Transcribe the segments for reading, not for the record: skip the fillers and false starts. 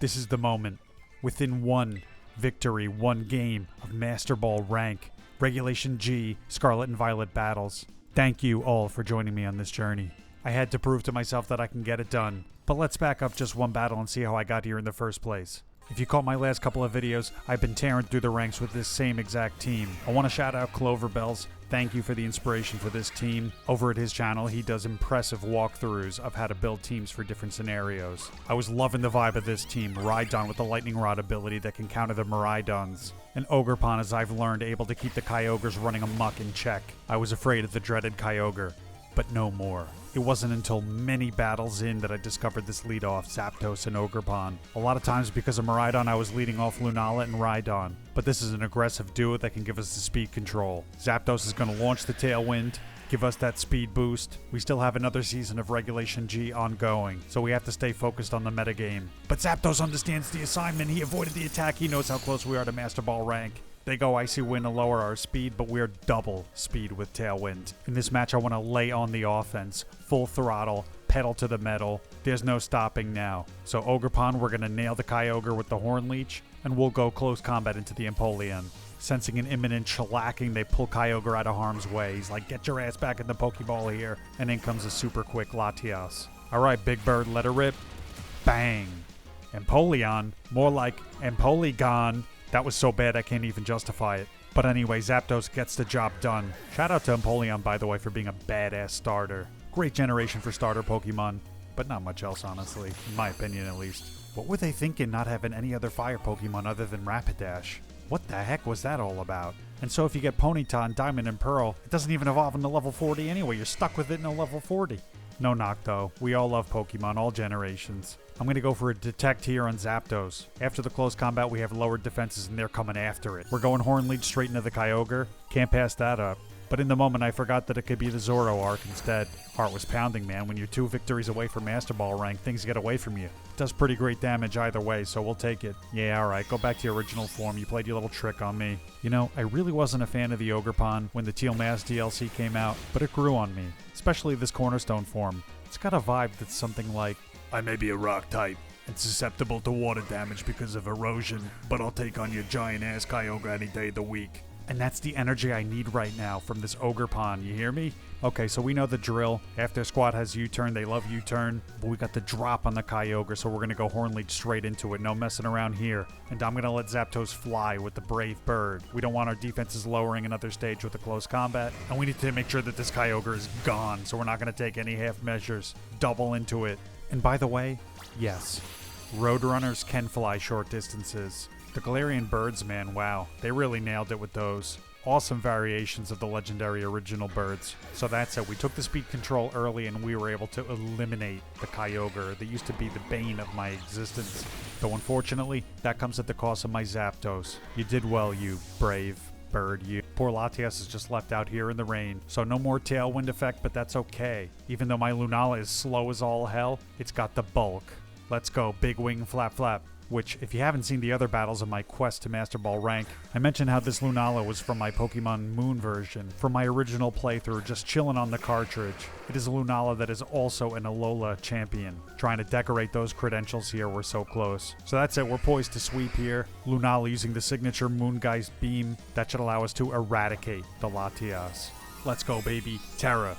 This is the moment. Within one victory, one game of Master Ball rank, Regulation G, Scarlet and Violet battles. Thank you all for joining me on this journey. I had to prove to myself that I can get it done. But let's back up just one battle and see how I got here in the first place. If you caught my last couple of videos, I've been tearing through the ranks with this same exact team. I want to shout out Clover Bells. Thank you for the inspiration for this team. Over at his channel, he does impressive walkthroughs of how to build teams for different scenarios. I was loving the vibe of this team. Rhydon with the Lightning Rod ability that can counter the Miraidons. And Ogerpon, as I've learned, able to keep the Kyogres running amok in check. I was afraid of the dreaded Kyogre, but no more. It wasn't until many battles in that I discovered this lead-off, Zapdos and Ogerpon. A lot of times because of Miraidon, I was leading off Lunala and Rhydon. But this is an aggressive duo that can give us the speed control. Zapdos is going to launch the Tailwind, give us that speed boost. We still have another season of Regulation G ongoing, so we have to stay focused on the metagame. But Zapdos understands the assignment. He avoided the attack. He knows how close we are to Master Ball rank. They go Icy Wind to lower our speed, but we're double speed with Tailwind. In this match, I want to lay on the offense. Full throttle, pedal to the metal. There's no stopping now. So Ogerpon, we're going to nail the Kyogre with the Horn Leech, and we'll go close combat into the Empoleon. Sensing an imminent shellacking, they pull Kyogre out of harm's way. He's like, get your ass back in the Pokeball here. And in comes a super quick Latias. Alright, Big Bird, let her rip. Bang. Empoleon, more like Empolegon. That was so bad I can't even justify it. But anyway, Zapdos gets the job done. Shout out to Empoleon, by the way, for being a badass starter. Great generation for starter Pokemon, but not much else, honestly. In my opinion, at least. What were they thinking not having any other fire Pokemon other than Rapidash? What the heck was that all about? And so if you get Ponyta, Diamond, and Pearl, it doesn't even evolve into level 40 anyway. You're stuck with it in a level 40. No knock, though. We all love Pokemon, all generations. I'm going to go for a Detect here on Zapdos. After the close combat, we have lowered defenses and they're coming after it. We're going Horn Leech straight into the Kyogre. Can't pass that up. But in the moment, I forgot that it could be the Zoroark instead. Heart was pounding, man. When you're 2 victories away from Master Ball rank, things get away from you. It does pretty great damage either way, so we'll take it. Yeah, alright, go back to your original form. You played your little trick on me. You know, I really wasn't a fan of the Ogerpon when the Teal Mask DLC came out, but it grew on me. Especially this Cornerstone form. It's got a vibe that's something like, I may be a rock type and susceptible to water damage because of erosion, but I'll take on your giant-ass Kyogre any day of the week. And that's the energy I need right now from this Ogerpon, you hear me? Okay, so we know the drill. After squad has U-turn, they love U-turn, but we got the drop on the Kyogre, so we're going to go Horn Leech straight into it. No messing around here. And I'm going to let Zapdos fly with the Brave Bird. We don't want our defenses lowering another stage with a close combat, and we need to make sure that this Kyogre is gone, so we're not going to take any half measures. Double into it. And by the way, yes, Roadrunners can fly short distances. The Galarian birds, man, wow. They really nailed it with those. Awesome variations of the legendary original birds. So that's it. We took the speed control early and we were able to eliminate the Kyogre that used to be the bane of my existence. Though unfortunately, that comes at the cost of my Zapdos. You did well, you brave bird, you. Poor Latias is just left out here in the rain. So no more Tailwind effect, but that's okay. Even though my Lunala is slow as all hell, it's got the bulk. Let's go, big wing flap flap. Which, if you haven't seen the other battles of my quest to Master Ball rank, I mentioned how this Lunala was from my Pokemon Moon version, from my original playthrough, just chilling on the cartridge. It is a Lunala that is also an Alola champion. Trying to decorate those credentials here, we're so close. So that's it, we're poised to sweep here. Lunala using the signature Moongeist Beam, that should allow us to eradicate the Latias. Let's go, baby. Terra.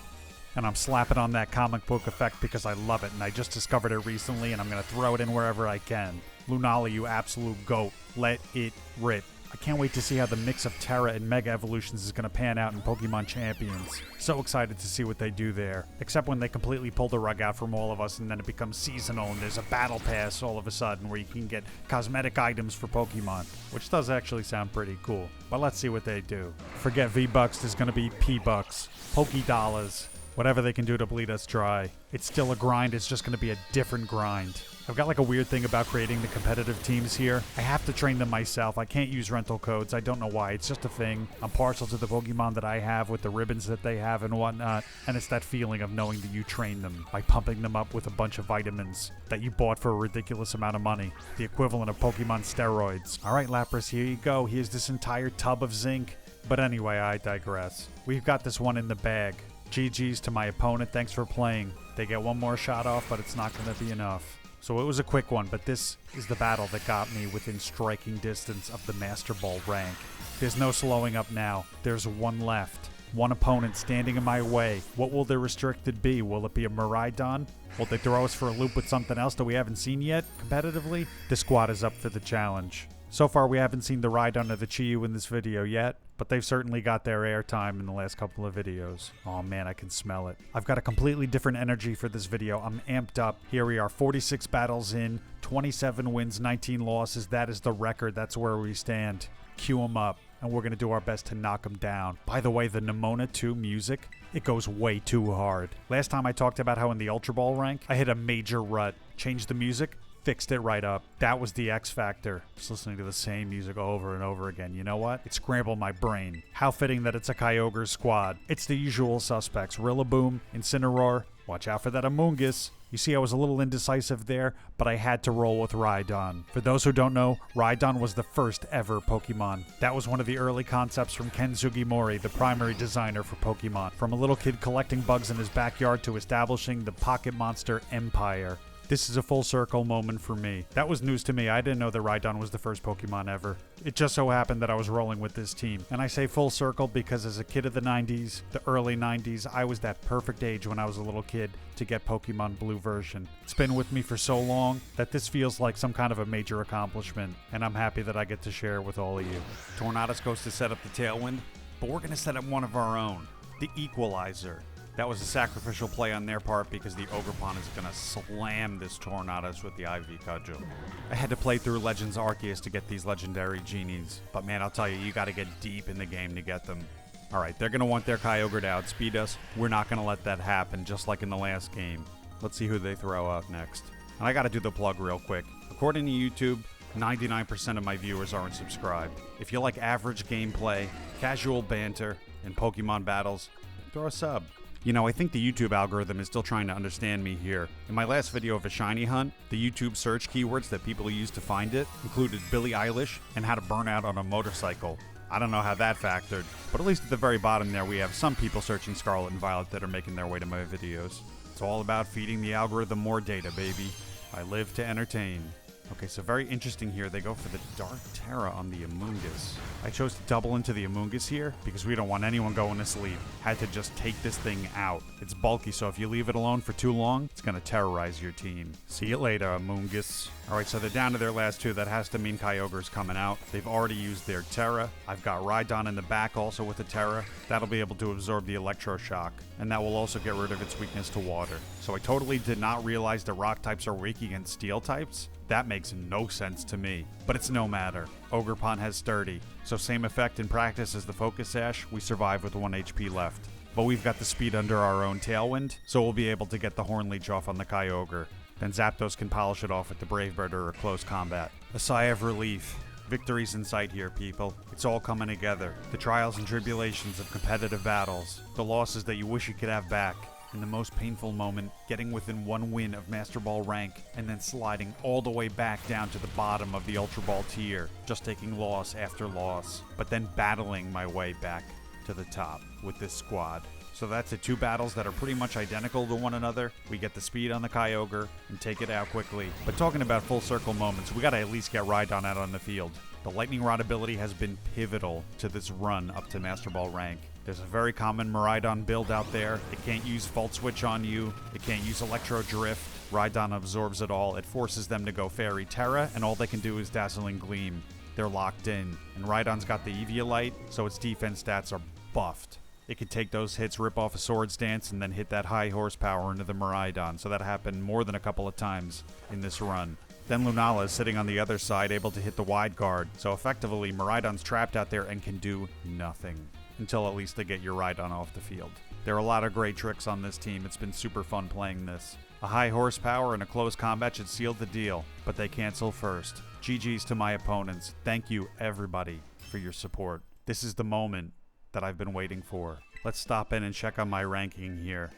And I'm slapping on that comic book effect because I love it, and I just discovered it recently, and I'm going to throw it in wherever I can. Lunala, you absolute goat. Let it rip. I can't wait to see how the mix of Terra and Mega Evolutions is going to pan out in Pokemon Champions. So excited to see what they do there. Except when they completely pull the rug out from all of us and then it becomes seasonal and there's a battle pass all of a sudden where you can get cosmetic items for Pokemon. Which does actually sound pretty cool. But let's see what they do. Forget V-Bucks, there's going to be P-Bucks. Poké-Dollars. Whatever they can do to bleed us dry. It's still a grind, it's just going to be a different grind. I've got like a weird thing about creating the competitive teams here. I have to train them myself. I can't use rental codes. I don't know why. It's just a thing. I'm partial to the Pokemon that I have with the ribbons that they have and whatnot. And it's that feeling of knowing that you train them by pumping them up with a bunch of vitamins that you bought for a ridiculous amount of money. The equivalent of Pokemon steroids. Alright, Lapras, here you go. Here's this entire tub of zinc. But anyway, I digress. We've got this one in the bag. GG's to my opponent. Thanks for playing. They get one more shot off, but it's not going to be enough. So it was a quick one, but this is the battle that got me within striking distance of the Master Ball rank. There's no slowing up now. There's one left. One opponent standing in my way. What will the restricted be? Will it be a Miraidon? Will they throw us for a loop with something else that we haven't seen yet competitively? The squad is up for the challenge. So far we haven't seen the Rhydon or the Chi-Yu in this video yet, but they've certainly got their airtime in the last couple of videos. Oh man, I can smell it. I've got a completely different energy for this video. I'm amped up. Here we are, 46 battles in, 27 wins, 19 losses. That is the record. That's where we stand. Cue them up, and we're going to do our best to knock them down. By the way, the Nemona 2 music, it goes way too hard. Last time I talked about how in the Ultra Ball rank, I hit a major rut. Changed the music, fixed it right up. That was the X factor. Just listening to the same music over and over again. You know what? It scrambled my brain. How fitting that it's a Kyogre squad. It's the usual suspects. Rillaboom, Incineroar. Watch out for that Amoonguss. You see, I was a little indecisive there, but I had to roll with Rhydon. For those who don't know, Rhydon was the first ever Pokemon. That was one of the early concepts from Ken Sugimori, the primary designer for Pokemon. From a little kid collecting bugs in his backyard to establishing the Pocket Monster Empire. This is a full circle moment for me. That was news to me. I didn't know that Rhydon was the first Pokemon ever. It just so happened that I was rolling with this team. And I say full circle because as a kid of the 90s, the early 90s, I was that perfect age when I was a little kid to get Pokemon Blue version. It's been with me for so long that this feels like some kind of a major accomplishment. And I'm happy that I get to share it with all of you. Tornadus goes to set up the Tailwind, but we're going to set up one of our own. The Equalizer. That was a sacrificial play on their part because the Ogerpon is going to slam this Tornadus with the IV Cudgel. I had to play through Legends Arceus to get these legendary genies, but man, I'll tell you, you got to get deep in the game to get them. Alright, they're going to want their Kyogre to outspeed us. We're not going to let that happen, just like in the last game. Let's see who they throw out next. And I got to do the plug real quick. According to YouTube, 99% of my viewers aren't subscribed. If you like average gameplay, casual banter, and Pokemon battles, throw a sub. You know, I think the YouTube algorithm is still trying to understand me here. In my last video of a shiny hunt, the YouTube search keywords that people used to find it included Billie Eilish and how to burn out on a motorcycle. I don't know how that factored, but at least at the very bottom there we have some people searching Scarlet and Violet that are making their way to my videos. It's all about feeding the algorithm more data, baby. I live to entertain. Okay, so very interesting here. They go for the Dark Terra on the Amoonguss. I chose to double into the Amoonguss here because we don't want anyone going to sleep. Had to just take this thing out. It's bulky, so if you leave it alone for too long, it's going to terrorize your team. See you later, Amoonguss. Alright, so they're down to their last two. That has to mean Kyogre's coming out. They've already used their Terra. I've got Rhydon in the back also with the Terra. That'll be able to absorb the Electroshock, and that will also get rid of its weakness to water. So I totally did not realize the rock types are weak against steel types. That makes no sense to me, but it's no matter. Ogerpon has Sturdy, so same effect in practice as the Focus Sash, we survive with 1 HP left. But we've got the speed under our own Tailwind, so we'll be able to get the Horn Leech off on the Kyogre. Then Zapdos can polish it off with the Brave Bird or a close combat. A sigh of relief. Victory's in sight here, people. It's all coming together. The trials and tribulations of competitive battles. The losses that you wish you could have back. In the most painful moment, getting within 1 win of Master Ball rank, and then sliding all the way back down to the bottom of the Ultra Ball tier, just taking loss after loss, but then battling my way back to the top with this squad. So that's the 2 battles that are pretty much identical to one another. We get the speed on the Kyogre and take it out quickly. But talking about full circle moments, we gotta at least get Rhydon out on the field. The Lightning Rod ability has been pivotal to this run up to Master Ball rank. There's a very common Miraidon build out there. It can't use Volt Switch on you. It can't use Electro Drift. Rhydon absorbs it all. It forces them to go Fairy Terra, and all they can do is Dazzling Gleam. They're locked in. And Rhydon's got the Eviolite, so its defense stats are buffed. It could take those hits, rip off a Swords Dance, and then hit that high horsepower into the Miraidon. So that happened more than a couple of times in this run. Then Lunala is sitting on the other side, able to hit the wide guard. So effectively, Miraidon's trapped out there and can do nothing. Until at least they get your Rhydon off the field. There are a lot of great tricks on this team. It's been super fun playing this. A high horsepower and a close combat should seal the deal, but they cancel first. GG's to my opponents. Thank you, everybody, for your support. This is the moment that I've been waiting for. Let's stop in and check on my ranking here.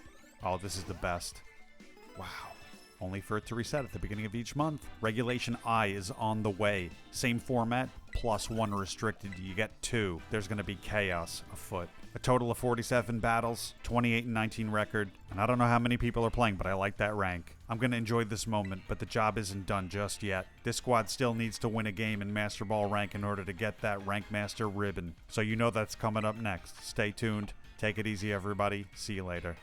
Oh, this is the best. Wow. Only for it to reset at the beginning of each month. Regulation I is on the way. Same format, plus 1 restricted. You get 2. There's going to be chaos afoot. A total of 47 battles, 28 and 19 record, and I don't know how many people are playing, but I like that rank. I'm I'm going to enjoy this moment, but the job isn't done just yet. This squad still needs to win a game in Master Ball rank in order to get that Rank Master ribbon. So you know that's coming up next. Stay tuned. Take it easy, everybody. See you later.